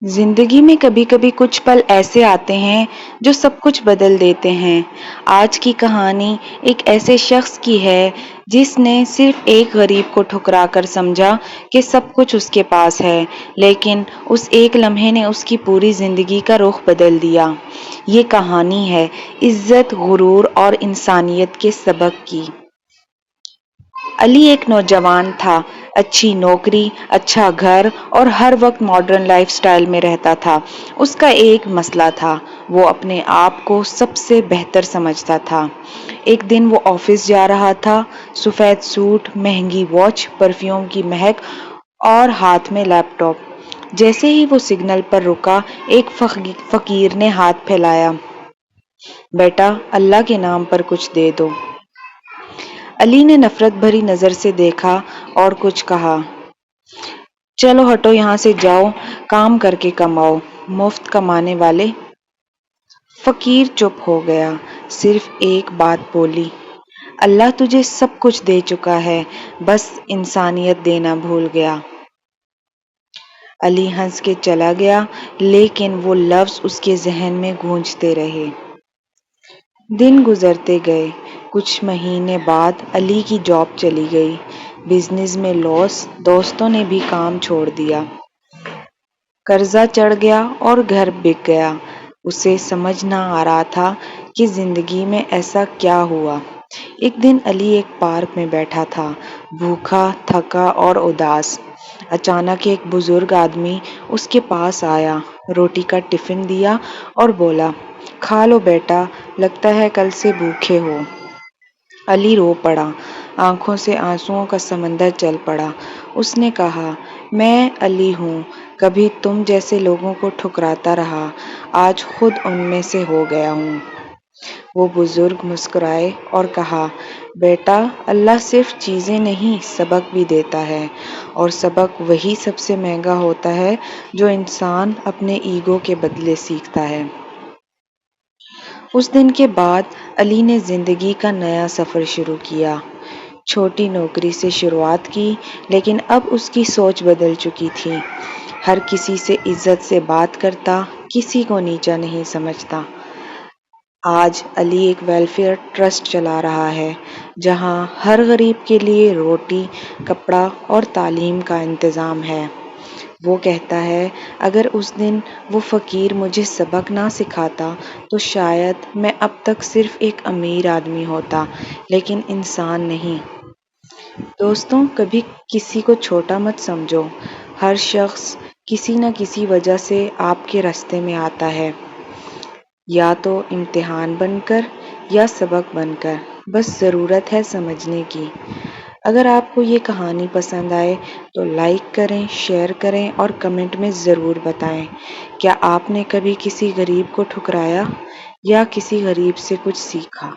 जिंदगी में कभी कभी कुछ पल ऐसे आते हैं जो सब कुछ बदल देते हैं। आज की कहानी एक ऐसे शख्स की है जिसने सिर्फ एक गरीब को ठुकरा कर समझा कि सब कुछ उसके पास है, लेकिन उस एक लम्हे ने उसकी पूरी जिंदगी का रुख बदल दिया। ये कहानी है इज्जत, गुरूर और इंसानियत के सबक की। अली एक नौजवान था। अच्छी नौकरी, अच्छा घर और हर वक्त मॉडर्न लाइफस्टाइल में रहता था। उसका एक मसला था, वो अपने आप को सबसे बेहतर समझता था। एक दिन वो ऑफिस जा रहा था, सफेद सूट, महंगी वॉच, परफ्यूम की महक और हाथ में लैपटॉप। जैसे ही वो सिग्नल पर रुका, एक फकीर ने हाथ फैलाया। बेटा, अल्लाह के नाम पर कुछ दे दो। अली ने नफरत भरी नजर से देखा और कुछ कहा। चलो हटो यहाँ से, जाओ काम करके कमाओ, मुफ्त कमाने वाले। फकीर चुप हो गया, सिर्फ एक बात बोली, अल्लाह तुझे सब कुछ दे चुका है, बस इंसानियत देना भूल गया। अली हंस के चला गया, लेकिन वो लफ्ज उसके जहन में गूंजते रहे। दिन गुजरते गए। कुछ महीने बाद अली की जॉब चली गई। बिजनेस में लॉस, दोस्तों ने भी काम छोड़ दिया। कर्जा चढ़ गया और घर बिक गया। उसे समझ ना आ रहा था कि जिंदगी में ऐसा क्या हुआ। एक दिन अली एक पार्क में बैठा था, भूखा, थका और उदास। अचानक एक बुजुर्ग आदमी उसके पास आया, रोटी का टिफिन दिया और बोला, खा लो बेटा, लगता है कल से भूखे हो। अली रो पड़ा, आंखों से आंसुओं का समंदर चल पड़ा। उसने कहा, मैं अली हूँ, कभी तुम जैसे लोगों को ठुकराता रहा, आज खुद उनमें से हो गया हूँ। वो बुजुर्ग मुस्कुराए और कहा, बेटा, अल्लाह सिर्फ चीजें नहीं, सबक भी देता है, और सबक वही सबसे महंगा होता है जो इंसान अपने ईगो के बदले सीखता है। उस दिन के बाद अली ने जिंदगी का नया सफर शुरू किया। छोटी नौकरी से शुरुआत की, लेकिन अब उसकी सोच बदल चुकी थी। हर किसी से इज्जत से बात करता, किसी को नीचा नहीं समझता। आज अली एक वेलफेयर ट्रस्ट चला रहा है, जहां हर गरीब के लिए रोटी, कपड़ा और तालीम का इंतजाम है। वो कहता है, अगर उस दिन वो फकीर मुझे सबक ना सिखाता तो शायद मैं अब तक सिर्फ एक अमीर आदमी होता, लेकिन इंसान नहीं। दोस्तों, कभी किसी को छोटा मत समझो। हर शख्स किसी न किसी वजह से आपके रास्ते में आता है, या तो इम्तिहान बनकर या सबक बनकर। बस ज़रूरत है समझने की। अगर आपको ये कहानी पसंद आए तो लाइक करें, शेयर करें और कमेंट में ज़रूर बताएं, क्या आपने कभी किसी गरीब को ठुकराया या किसी गरीब से कुछ सीखा।